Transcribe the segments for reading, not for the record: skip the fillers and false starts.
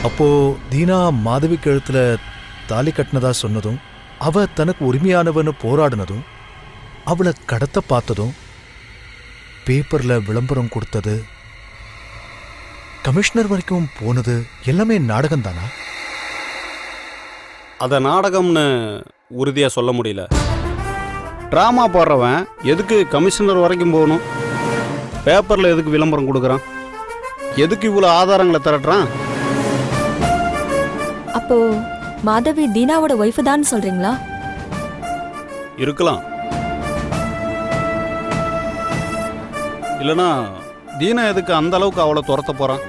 அப்போ தீனா மாதவி கழுத்துல தாலி கட்டினதா சொன்னதும், அவ தனக்கு உரிமையானவன்னு போராடினதும், அவளை கடத்த பார்த்ததும், பேப்பர்ல விளம்பரம் கொடுத்தது, கமிஷனர் வரைக்கும் போனது எல்லாமே நாடகம் தானா? அதை நாடகம்னு உறுதியா சொல்ல முடியல. டிராமா போடுறவன் எதுக்கு கமிஷனர் வரைக்கும் போகணும்? பேப்பர்ல எதுக்கு விளம்பரம் கொடுக்குறான்? எதுக்கு இவ்வளோ ஆதாரங்களை திரட்டுறான்? அப்போ மாதவி தீனாவோட ஒய்ஃபு தான் சொல்றீங்களா? இருக்கலாம். இல்லைனா தீனா எதுக்கு அந்த அளவுக்கு அவளை துரத்த போறான்?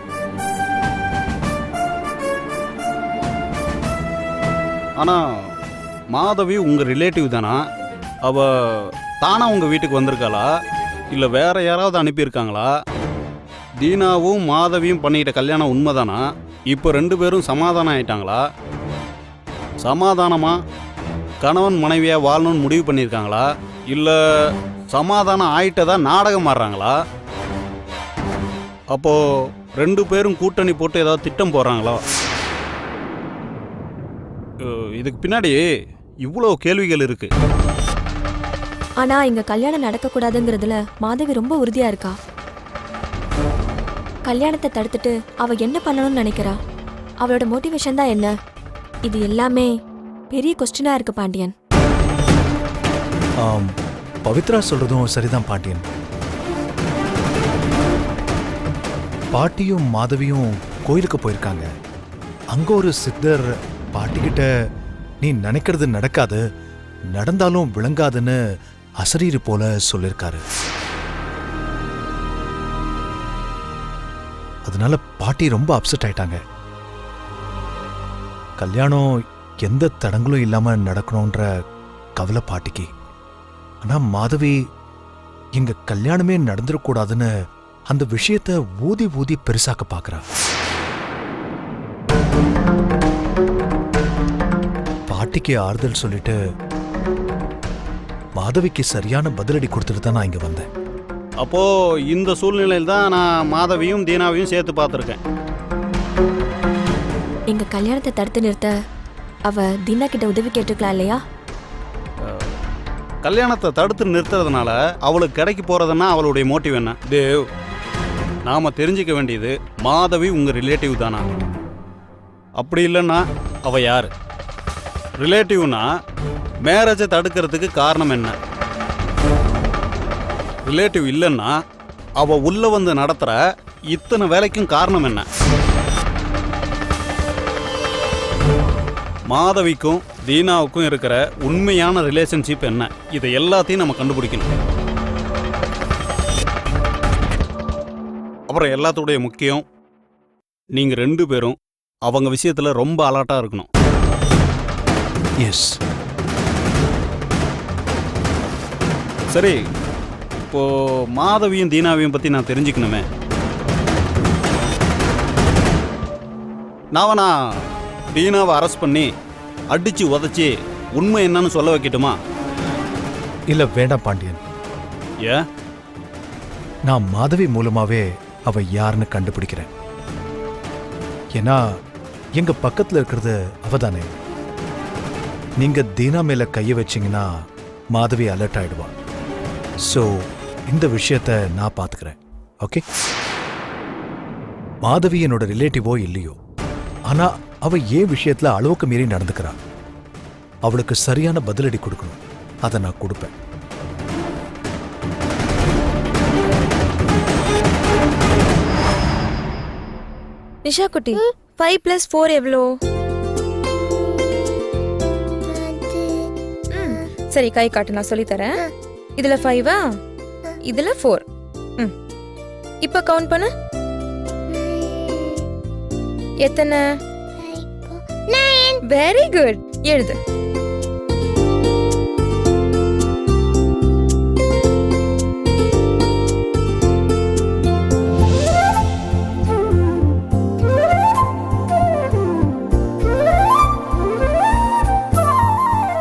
ஆனா மாதவி உங்க ரிலேட்டிவ் தானா? அவ தானா உங்க வீட்டுக்கு வந்திருக்காளா, இல்லை வேற யாராவது அனுப்பியிருக்காங்களா? தீனாவும் மாதவியும் பண்ணிக்கிட்ட கல்யாணம் உண்மைதானா? இப்போ 2 பேரும் சமாதானம் ஆயிட்டாங்களா? சமாதானமா கணவன் மனைவியா வாழணும்னு முடிவு பண்ணியிருக்காங்களா, இல்லை சமாதானம் ஆயிட்டதா நாடகம் ஆடுறாங்களா? அப்போ 2 பேரும் கூட்டணி போட்டு ஏதாவது திட்டம் போடுறாங்களா? இதுக்கு பின்னாடி இவ்வளோ கேள்விகள் இருக்கு. ஆனா இங்க கல்யாணம் நடக்கக்கூடாதுங்கிறதுல மாதவி ரொம்ப உறுதியா இருக்கா. கல்யாணத்தை தடுத்துட்டு அவ என்ன பண்ணணும்னு நினைக்கிறா? அவளோட மோட்டிவேஷன் தான் என்ன? இது எல்லாமே பெரிய கொஸ்டினா இருக்கு பாண்டியன். பவித்ரா சொல்றதும் சரிதான் பாண்டியன். பாட்டியும் மாதவியும் கோயிலுக்கு போயிருக்காங்க. அங்க ஒரு சித்தர் பாட்டிக்கிட்ட நீ நினைக்கிறது நடக்காது, நடந்தாலும் விளங்காதுன்னு அசரீரு போல சொல்லிருக்காரு. அதனால பாட்டி ரொம்ப அப்செட் ஆயிட்டாங்க. கல்யாணம் எந்த தடங்களும் இல்லாம நடக்கணும்ன்ற கவலை பாட்டிக்கு. ஆனா மாதவி எங்க கல்யாணமே நடந்துடக்கூடாதுன்னு அந்த விஷயத்தை ஊதி ஊதி பெருசாக்க பாக்குறா. பாட்டிக்கு ஆறுதல் சொல்லிட்டு மாதவிக்கு சரியான பதிலடி கொடுத்துட்டு தான் நான் இங்க வந்தேன். அப்போ இந்த சூழ்நிலையில் தான் நான் மாதவியும் தீனாவையும் சேர்த்து பார்த்துருக்கேன். எங்க கல்யாணத்தை தடுத்து நிறுத்த அவ தீனா கிட்ட உதவி கேட்டுக்கலாம் இல்லையா? கல்யாணத்தை தடுத்து நிறுத்துறதுனால அவளுக்கு கிடைக்க போறதுன்னா அவளுடைய மோட்டிவ் என்ன? தேவ், நாம தெரிஞ்சுக்க வேண்டியது மாதவி உங்க ரிலேட்டிவ் தானா? அப்படி இல்லைன்னா அவ யாரு? ரிலேட்டிவ்னா மேரேஜை தடுக்கிறதுக்கு காரணம் என்ன? ரிலேட்டிவ் இல்லைன்னா அவ உள்ள வந்து நடத்துற இத்தனை வேலைக்கும் காரணம் என்ன? மாதவிக்கும் தீனாவுக்கும் இருக்கிற உண்மையான ரிலேஷன்ஷிப் என்ன? இதை எல்லாத்தையும் நம்ம கண்டுபிடிக்கணும். அப்புறம் எல்லாத்தோடைய முக்கியம், நீங்க 2 பேரும் அவங்க விஷயத்துல ரொம்ப அலர்ட்டா இருக்கணும். எஸ். சரி, இப்போ மாதவியும் தீனாவையும் பத்தி நான் தெரிஞ்சுக்கணுமே. நான் தீனாவை அரெஸ்ட் பண்ணி அடிச்சு உதச்சி உண்மை என்னன்னு சொல்ல வைக்கட்டுமா? இல்ல வேண்டாம் பாண்டியன். ஏன்? நான் மாதவி மூலமாவே அவ யாருன்னு கண்டுபிடிக்கிறேன். ஏன்னா எங்க பக்கத்துல இருக்கிறது அவதானே. நீங்க தீனா மேல கைய வச்சீங்கன்னா மாதவி அலர்ட் ஆயிடுவா. சோ இந்த விஷயத்த நான் பாத்துக்கிறேன். ஓகே? மாதவி என்னோட ரிலேட்டிவோ இல்லையோ, ஆனா அவ ஏன் விஷயத்துல அளவுக்கு மீறி நடந்துக்கிறா, அவளுக்கு சரியான பதிலடி கொடுக்கணும். அதை நான் கொடுப்பேன். நிஷா குட்டி, 5 + 4 எவ்வளோ? சரி, கை காட்டு, நான் சொல்லி தரேன். இதுல 5, இதுல 4. இப்ப கவுண்ட் பண்ணு. எத்தனை? Very good. எழுது.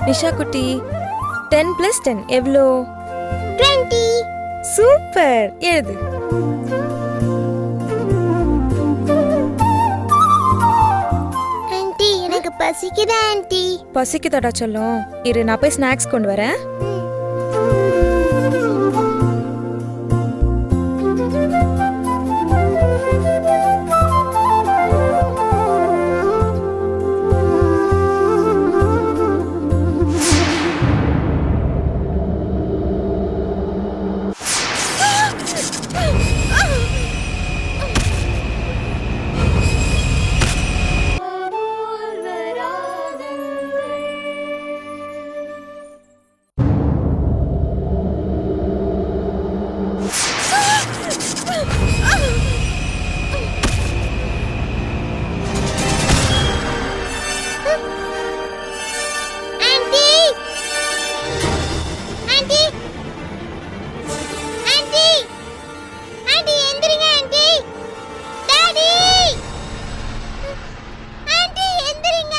நிஷா குட்டி, 10 + 10 எவ்வளோ? 20. சூப்பர். எழுது. பசிக்குதா ஆண்டி? பசிக்குதாடா சொல்லும். இரு நான் போய் ஸ்நாக்ஸ் கொண்டு வரேன். ஆண்டி! ஆண்டி! ஆண்டி! ஆண்டி எந்திரிங்க ஆண்டி! டாடி! ஆண்டி எந்திரிங்க!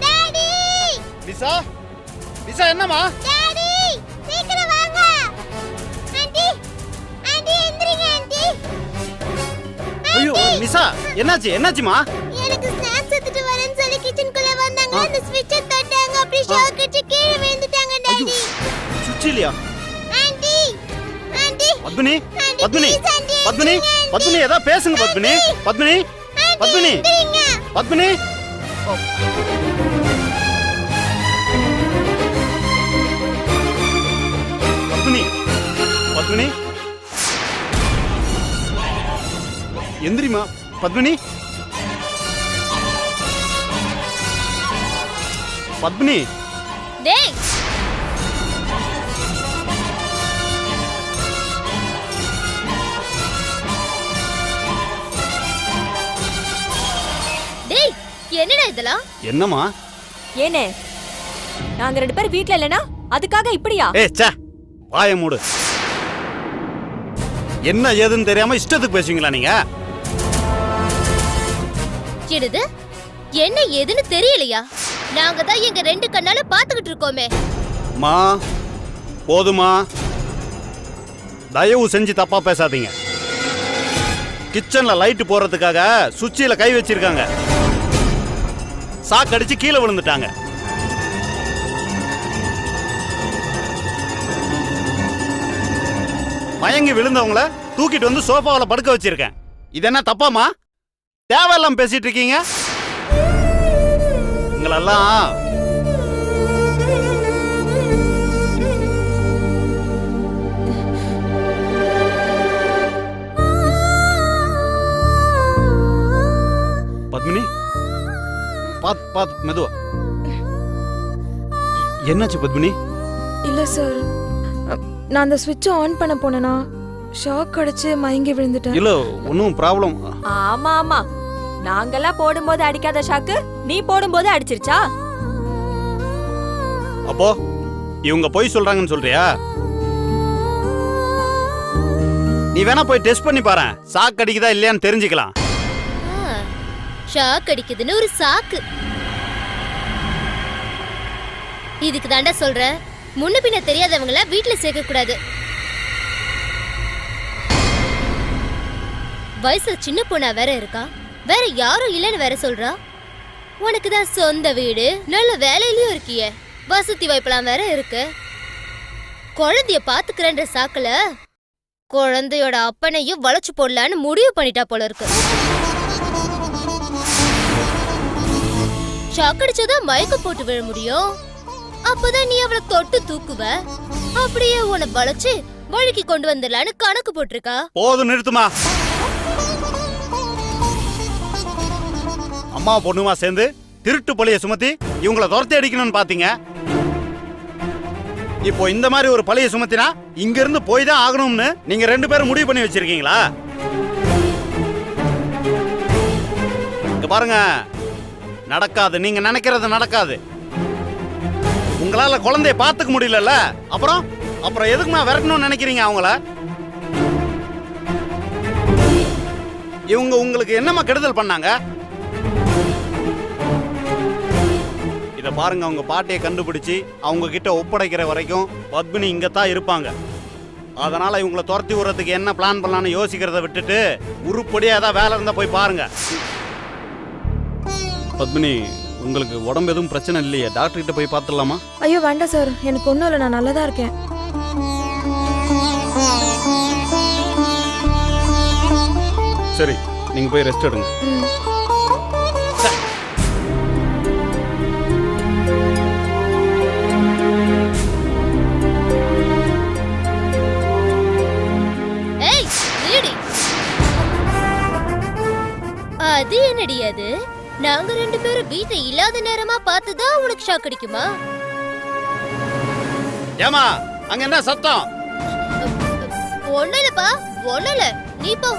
டாடி! லிசா லிசா என்னம்மா? டாடி! சீக்கிரம் வாங்க! ஆண்டி! ஆண்டி எந்திரிங்க ஆண்டி! ஐயோ லிசா என்னாச்சு என்னாச்சுமா? எனக்கு ஸ்நாக்ஸ் எடுத்துட்டு வரேன்னு சொல்லி கிச்சனுக்குள்ள வந்தாங்க. அந்த ஸ்விட்சை தட்டாங்க. அப்படியே ஷாக் அடிச்சு கீழே விழுந்துட்டாங்க டாடி. சுவிட்ச் இல்லையா? Aunty! Aunty! Padmini aunty, Padmini please aunty, Padmini எந்திரிங்க ஆண்டி. பத்மினி ஏதா பேசுங்க பத்மினி பத்மினி ஆண்டி, பத்மினி எந்திரிங்க. பத்மினி பத்மினி பத்மினி எந்திரிமா பத்மினி பத்மினி டேய் டேய் என்னடா இதெல்லாம்? என்னம்மா? ஏனே நாங்க 2 பேர் வீட்ல இல்லனா அதுக்காக இப்படியா? ஏய் ச்சே வாயை மூடு. என்ன ஏதுன்னு தெரியாம இஷ்டத்துக்கு பேசுவீங்களா நீங்க? என்னது? என்ன ஏதுன்னு தெரியலையா? நாங்க தான் எங்க 2 கண்ணால பாத்துக்கிட்டு இருக்கோமே. மா போதுமா, தயவு செஞ்சு தப்பா பேசாதீங்க. கிச்சன்ல லைட் போறதுக்காக சுவிட்சில கை வச்சிருக்காங்க. சாக்கடிச்சு கீழே விழுந்துட்டாங்க. மயங்கி விழுந்தவங்கள தூக்கிட்டு வந்து சோஃபாவில் படுக்க வச்சிருக்கேன். இது என்ன தப்பாமா? தேவையில்லாம பேசிட்டு இருக்கீங்க. உங்களெல்லாம் பத்மினி பாத் மெதுவா. என்னாச்சு பத்மினி? இல்ல சார், நான் அந்த ஸ்விட்சை ஆன் பண்ண போனேனா ஷாக் அடிச்சு மயங்கி விழுந்துட்டேன். இல்ல ஒன்றும் ப்ராப்ளம். ஆமா ஆமா, நாங்கெல்லாம் போடும்போது அடிக்காத ஷாக்கு நீ போடும்போது அடிச்சிருச்சா? அப்போ இவங்க போய் சொல்றாங்கன்னு சொல்றியா? நீ வேணா போய் டெஸ்ட் பண்ணி பாரு, சாக்கு அடிக்குதா இல்லையான்னு தெரிஞ்சுக்கலாம். ஷாக் அடிக்குதுன்னு ஒரு சாக்கு. இதுக்கு தாண்டா சொல்றேன், முன்ன பின்ன தெரியாதவங்கள வீட்ல சேர்க்க கூடாது. வயசுல சின்ன பொண்ணா வேற இருக்கா, வேற யாரும் இல்லைன்னு வேற சொல்றா. உனக்கு தான் சொந்த வீடு, நல்ல வேலையிலயும் இருக்கியே, வசதி வாய்ப்பெல்லாம் வேற இருக்கு. குழந்தைய பாத்துக்கிறன்ற சாக்குல குழந்தையோட அப்பனையும் வளைச்சு போடலான்னு முடிவு பண்ணிட்டா போல இருக்கு. ஷாக் அடிச்சாதான் மயக்கம் போட்டு விழ முடியும். அப்பதான் நீ அவளை தொட்டு தூக்குவ. அப்படியே உன்னை வளைச்சு வழுக்கி கொண்டு வந்துடலான்னு கணக்கு போட்டிருக்கா. போதும் நிறுத்துமா. அம்மா பொண்ணுமா சேர்ந்து திருட்டு பழிய சுமத்தி இவங்களை துரத்தி அடிக்கணும்னு பாத்தீங்க. இப்போ இந்த மாதிரி ஒரு பழிய சுமத்தினா இங்க இருந்து போய் தான் ஆகணும்னு நீங்க 2 பேரும் முடிவு பண்ணி வச்சிருக்கீங்களா? இங்க பாருங்க, நடக்காது. நீங்க நினைக்கிறது நடக்காது. உங்களால குழந்தைய பாத்துக்க முடியல, அப்புறம் எதுக்குமா விரட்டணும்னு நினைக்கிறீங்க அவங்கள? இவங்க உங்களுக்கு என்னமா கெடுதல் பண்ணாங்க? இத பாருங்க, அவங்க பாட்டியை கண்டுபிடிச்சு அவங்க கிட்ட ஒப்படைக்கிற வரைக்கும் பத்மினி இங்கத்தான் இருப்பாங்க. அதனால இவங்களை துரத்தி விடுறதுக்கு என்ன பிளான் பண்ணலாம்னு யோசிக்கிறத விட்டுட்டு உருப்படியா ஏதாவது வேலை இருந்தா போய் பாருங்க. பத்மினி உங்களுக்கு உடம்பு எதுவும் பிரச்சனை இல்லையே? டாக்டர் கிட்ட போய் பார்த்துடலாமா? ஐயோ வேண்டாம் சார், எனக்கு ஒன்றும் இல்லை, நான் நல்லா தான் இருக்கேன். சரி, நீங்க போய் ரெஸ்ட் எடுங்க. ம். ஏய் நில்லுடி. அது என்னடி அது? நாங்க 2 பேரும் வீட்டை இல்லாத நேரமா பார்த்துதான் உனக்கு ஷாக் அடிக்குமா? ஏமா அங்க என்ன சத்தம்? ஒண்ணும் இல்லப்பா, ஒண்ணும் இல்ல, நீ போ.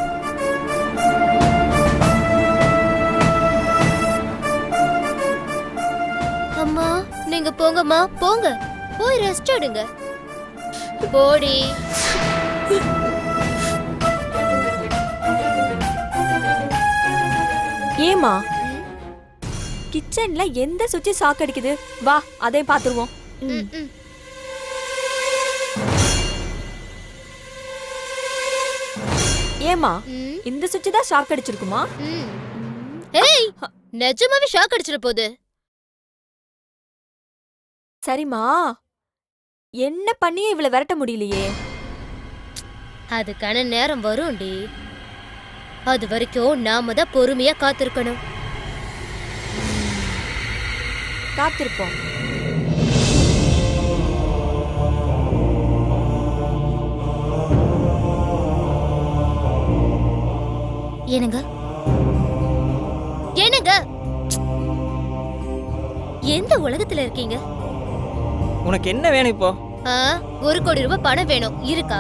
அம்மா நீங்க போங்கம்மா, போங்க, போய் ரெஸ்ட் எடுங்க. போடி. ஏமா கிச்சன்ல எந்த சுவிட்ச் ஷாக் அடிக்குது? வா அதையும் பாத்துருவோம். ம், ம். ஏமா ம், இந்த சுவிட்ச் தான் ஷாக் அடிச்சிருக்குமா? ம். ஏய் நிஜமாவே ஷாக் அடிச்சிட போகுது. சரிம்மா, என்ன பண்ணியும் இவளை விரட்ட முடியலையே. அதுக்கான நேரம் வரும்டி. அது வரைக்கும் நாம தான் பொறுமையா காத்திருக்கணும். காத்திருப்போம். ஏனுங்க ஏனுங்க, எந்த உலகத்துல இருக்கீங்க? உனக்கு என்ன வேணும் இப்போ? 1 கோடி ரூபாய் பணம் வேணும், இருக்கா?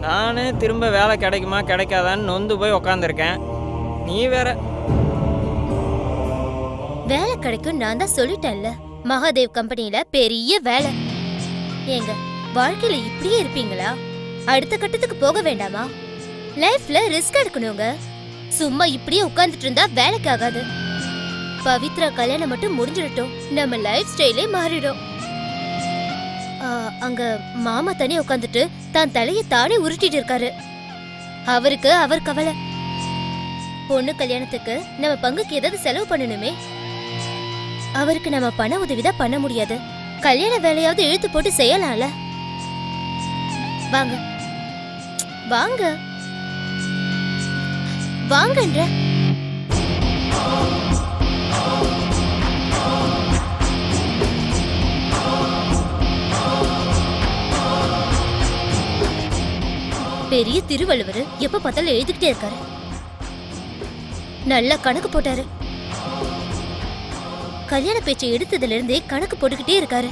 நானே திரும்ப வேலை கிடைக்குமா கிடைக்காதான்னு நொந்து போய் உக்காந்துருக்கேன். நீ வேற. வேலை கிடைக்கும் நான் தான் சொல்லிட்டேன்ல, மகாதேவ் கம்பெனில பெரிய வேலை. ஏங்க வாழ்க்கையில இப்படியே இருப்பீங்களா? அடுத்த கட்டத்துக்கு போக வேண்டாமா? லைஃப்ல ரிஸ்க் எடுக்கணுங்க. சும்மா இப்படியே உட்கார்ந்துட்டு இருந்தா வேலைக்கு ஆகாது. பவித்ரா கல்யாணம் மட்டும் முடிஞ்சிடட்டும், நம்ம லைஃப் ஸ்டைலே மாறிடும். அங்க மாமா தனியா உட்காந்துட்டு தான் தலையை தானே உருட்டிட்டு இருக்காரு. அவருக்கு அவர் கவலை. பொண்ணு கல்யாணத்துக்கு நம்ம பங்குக்கு ஏதாவது செலவு பண்ணணுமே. அவருக்கு நம்ம பண உதவிதான் பண்ண முடியாது. கல்யாண வேலையாவது இழுத்து போட்டு செய்யலாம்ல. வாங்க வாங்க வாங்கன்ற. பெரிய திருவள்ளுவர் எப்ப பார்த்தாலும் எழுதிக்கிட்டே இருக்காரு. நல்ல கணக்கு போட்டாரு. கல்யாண பேச்சை எடுத்ததுல இருந்தே கணக்கு போட்டுக்கிட்டே இருக்காரு.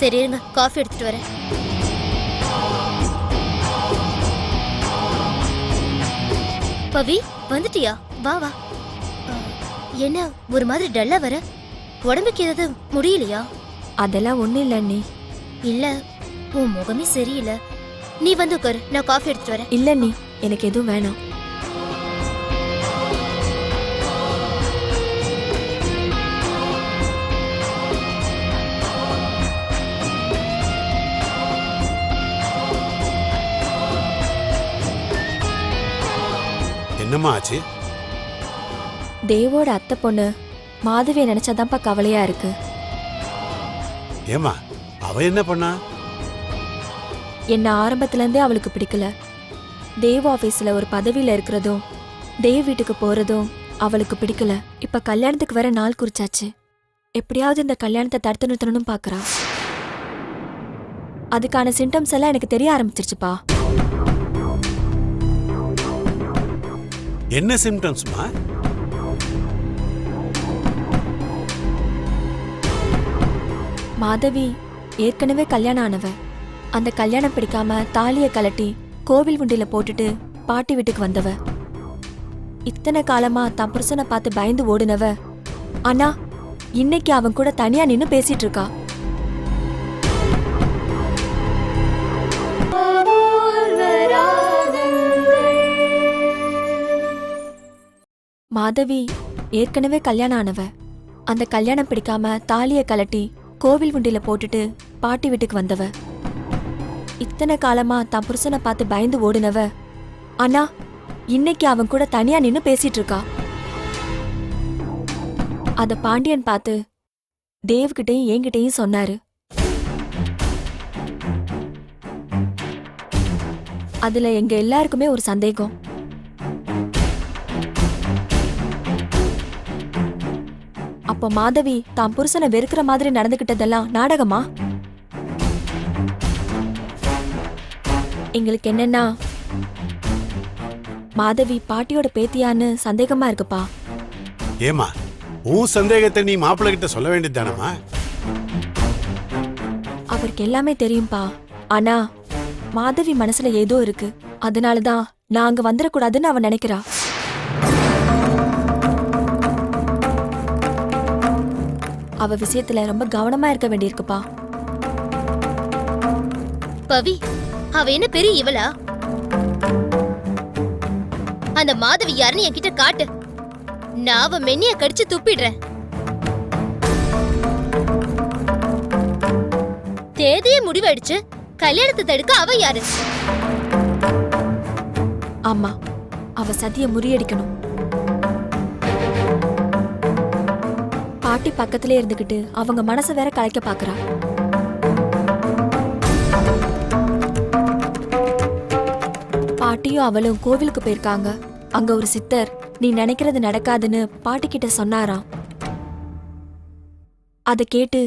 சரி இருங்க, காஃபி எடுத்துட்டு வரேன். பவி வந்துட்டியா? வா வா. என்ன ஒரு மாதிரி டல்லா வர? உடம்புக்கு ஏதாவது முடியலையா? அதெல்லாம் ஒண்ணும் இல்ல அண்ணி. இல்ல உன் முகமே சரியில்லை. நீ வந்து உட்காரு, நான் காஃபி எடுத்துட்டு வரேன். இல்ல அண்ணி, எனக்கு எதுவும் வேணாம். என்னம்மா ஆச்சு? தேவோட அத்தை பொண்ணு மாதவியை நினைச்சாதான்ப்பா கவலையா இருக்கு. ஏமா அவ என்ன பண்ணா? என்ன ஆரம்பத்துல இருந்தே அவளுக்கு பிடிக்கல. தேவ் ஆபீஸ்ல ஒரு பதவியில இருக்கிறதும் தேவ் வீட்டுக்கு போறதும் அவளுக்கு பிடிக்கல. இப்ப கல்யாணத்துக்கு வேற நாள் குறிச்சாச்சு. எப்படியாவது இந்த கல்யாணத்தை தடுத்து நிறுத்தணும்னு பாக்குறா. அதுக்கான சிம்டம்ஸ் எல்லாம் எனக்கு தெரிய ஆரம்பிச்சிருச்சுப்பா. என்ன சிம்டம்ஸ்மா? மாதவி ஏற்கனவே கல்யாணம் ஆனவ. அந்த கல்யாணம் பிடிக்காம தாலியை கலட்டி கோவில் உண்டியில போட்டுட்டு பாட்டி வீட்டுக்கு வந்தவ. இத்தனை காலமா தன் புருஷனை பார்த்து பயந்து ஓடுனவ. ஆனா இன்னைக்கு அவன் கூட தனியா நின்னு பேசிட்டு இருக்கா. மாதவி ஏற்கனவே கல்யாணம் ஆனவ. அந்த கல்யாணம் பிடிக்காம தாலியை கலட்டி கோவில் உண்டியில போட்டுட்டு பாட்டி வீட்டுக்கு வந்தவ. இத்தனை காலமா தன் புருஷனை பார்த்து பயந்து ஓடுனவ. ஆனா இன்னைக்கு அவன் கூட தனியா நின்னு பேசிட்டு இருக்கா. அத பாண்டியன் பார்த்து தேவ்கிட்டயும் என்கிட்டயும் சொன்னாரு. அதுல எங்க எல்லாருக்குமே ஒரு சந்தேகம். அப்ப மாதவி தான் புருஷனை வெறுக்கிற மாதிரி நடந்துகிட்டதெல்லாம் நாடகமா? எங்களுக்கு என்னன்னா மாதவி பாட்டியோட பேத்தியான்னு சந்தேகமா இருக்குப்பா. ஏமா உன் சந்தேகத்தை நீ மாப்பிள்ளை கிட்ட சொல்ல வேண்டியதுதானம்மா? அவருக்கு எல்லாமே தெரியும்பா. ஆனா மாதவி மனசுல ஏதோ இருக்கு. அதனாலதான் நான் அங்க வந்துடக்கூடாதுன்னு அவன் நினைக்கிறா. அவ விஷயத்துல ரொம்ப கவனமா இருக்க வேண்டியிருக்குப்பா. பவி, அவ என்ன பெரிய இவளா? அந்த மாதவி யாருன்னு என்கிட்ட காட்டு. நான் அவ மென்னிய கடிச்சு துப்பிடுறேன். தேதியே முடிவெடுச்சு கல்யாணத்தை தடுக்க அவ யாரு? ஆமா, அவ சதிய முறியடிக்கணும். பாட்டி பக்கத்திலே இருந்துகிட்டு அவங்க மனசை வேற கலைக்க பாக்குறா. பாட்டியும் அவளும் கோவிலுக்கு போயிருக்காங்க. அங்க ஒரு சித்தர் நீ நினைக்கிறது நடக்காதுன்னு பாட்டி கிட்ட சொன்னாராம். அத கேட்டு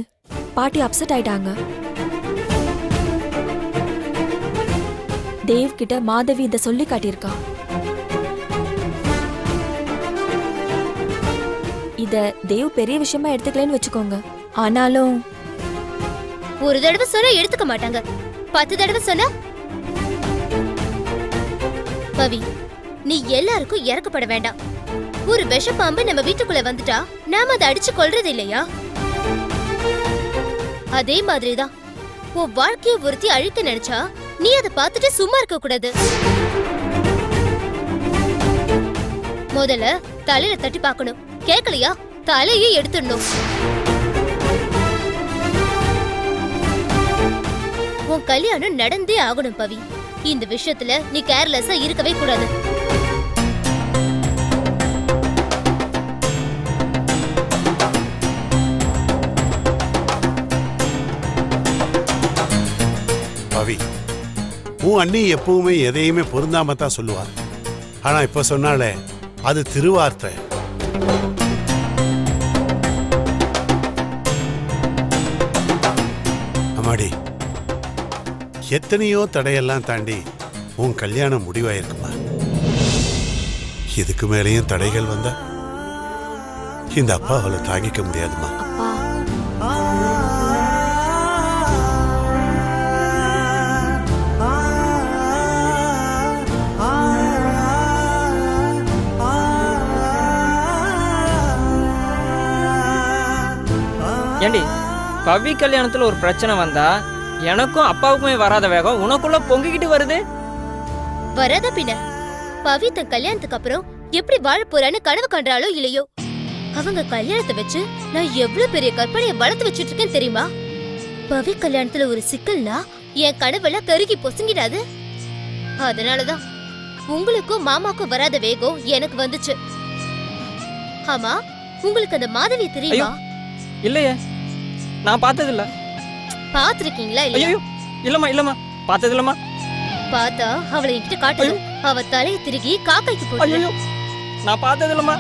பாட்டி அப்செட் ஆயிட்டாங்க. தேவ் கிட்ட மாதவி இத சொல்லி காட்டியிருக்கா. இத தேவ் பெரிய விஷயமா எடுத்துக்கலன்னு வச்சுக்கோங்க. ஆனாலும் ஒரு தடவை சொன்னா எடுத்துக்க மாட்டாங்க. 10 தடவை சொன்னா? பவி, நீ எல்லாருக்கும் இறக்கப்பட வேண்டாம். ஒரு விஷப்பாம்பு நம்ம வீட்டுக்குள்ள வந்துட்டா நாம அதை அடிச்சு கொல்றது இல்லையா? அதே மாதிரிதான் உன் வாழ்க்கைய ஒருத்தி அழிக்க நினைச்சா நீ அதை பார்த்துட்டு சும்மா இருக்க கூடாது. முதல்ல தலையில தட்டி பார்க்கணும். கேட்கலையா? தலையே எடுத்துடணும். உன் கல்யாணம் நடந்தே ஆகணும் பவி. இந்த விஷயத்துல நீ கேர்லெஸ்ஸா இருக்கவே கூடாது. பவி, உன் அண்ணி எப்பவுமே எதையுமே பொருந்தாம தான் சொல்லுவார். ஆனா இப்ப சொன்னாலே அது திருவார்த்தை. அம்மாடி, எத்தனையோ தடையெல்லாம் தாண்டி உன் கல்யாணம் முடிவாயிருக்குமா? இதுக்கு மேலேயும் தடைகள் வந்தா இந்த அப்பா அவளை தாங்கிக்க முடியாதுமா. அப்பா, ஏண்டி, பவி கல்யாணத்துல ஒரு பிரச்சனை வந்தா எனக்கும் அப்பாவுக்குமே வராத வேகம் உனக்குள்ள பொங்கிக்கிட்டு வருது. வராத பின்ன. பவி தன் கல்யாணத்துக்கு அப்புறம் எப்படி வாழ போறான்னு கனவு கண்டாலோ இல்லையோ, அவங்க கல்யாணத்தை வச்சு நான் எவ்வளவு பெரிய கற்பனையை வளர்த்து வச்சுட்டு இருக்கேன் தெரியுமா? பவி கல்யாணத்துல ஒரு சிக்கல்னா என் கனவெல்லாம் கருகி பொசுங்கிடாது. அதனாலதான் உங்களுக்கும் மாமாக்கும் வராத வேகம் எனக்கு வந்துச்சு. ஆமா, உங்களுக்கு அந்த மாதவி தெரியுமா? இல்லையே, நான் பார்த்தது இல்ல. பாத்திருக்கீங்களா இல்லையா? ஐயோ, இல்லம்மா பார்த்தது இல்லம்மா. பார்த்தா அவளை என்கிட்ட காட்டணும். அவ தலையை திருகி காக்கைக்கு போட்டு. ஐயோ, நான் பார்த்தது இல்லம்மா.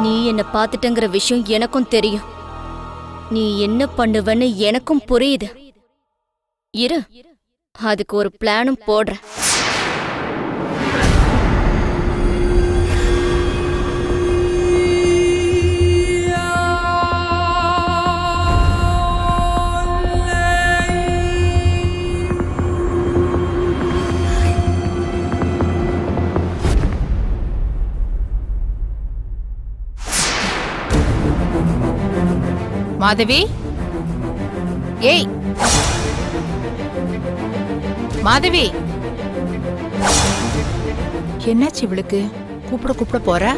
நீ என்ன பாத்துட்டங்கிற விஷயம் எனக்கும் தெரியும். நீ என்ன பண்ணுவன்னு எனக்கும் புரியுது. இரு, அதுக்கு ஒரு பிளானும் போடுறேன். மாதவி, ஏய் மாதவி, என்னாச்சு இவளுக்கு? கூப்பிட கூப்பிட போற?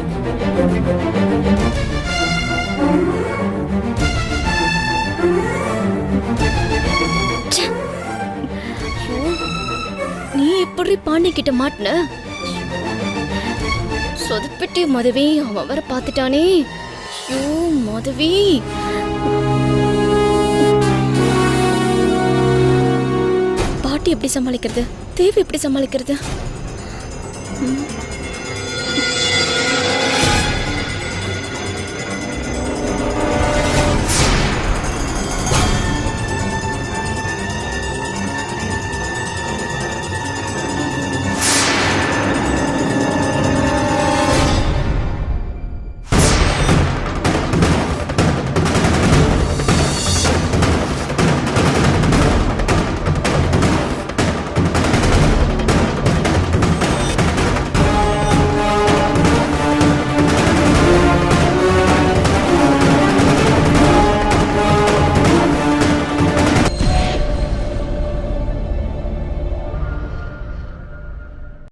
நீ எப்படி பாண்டி கிட்ட மாட்டின? சொதப்பிட்டே மதவி, அவன் வர பார்த்துட்டானே. ஐயோ மதவி, பாட்டி எப்படி சமாளிக்கிறது? தேவி எப்படி சமாளிக்கிறது?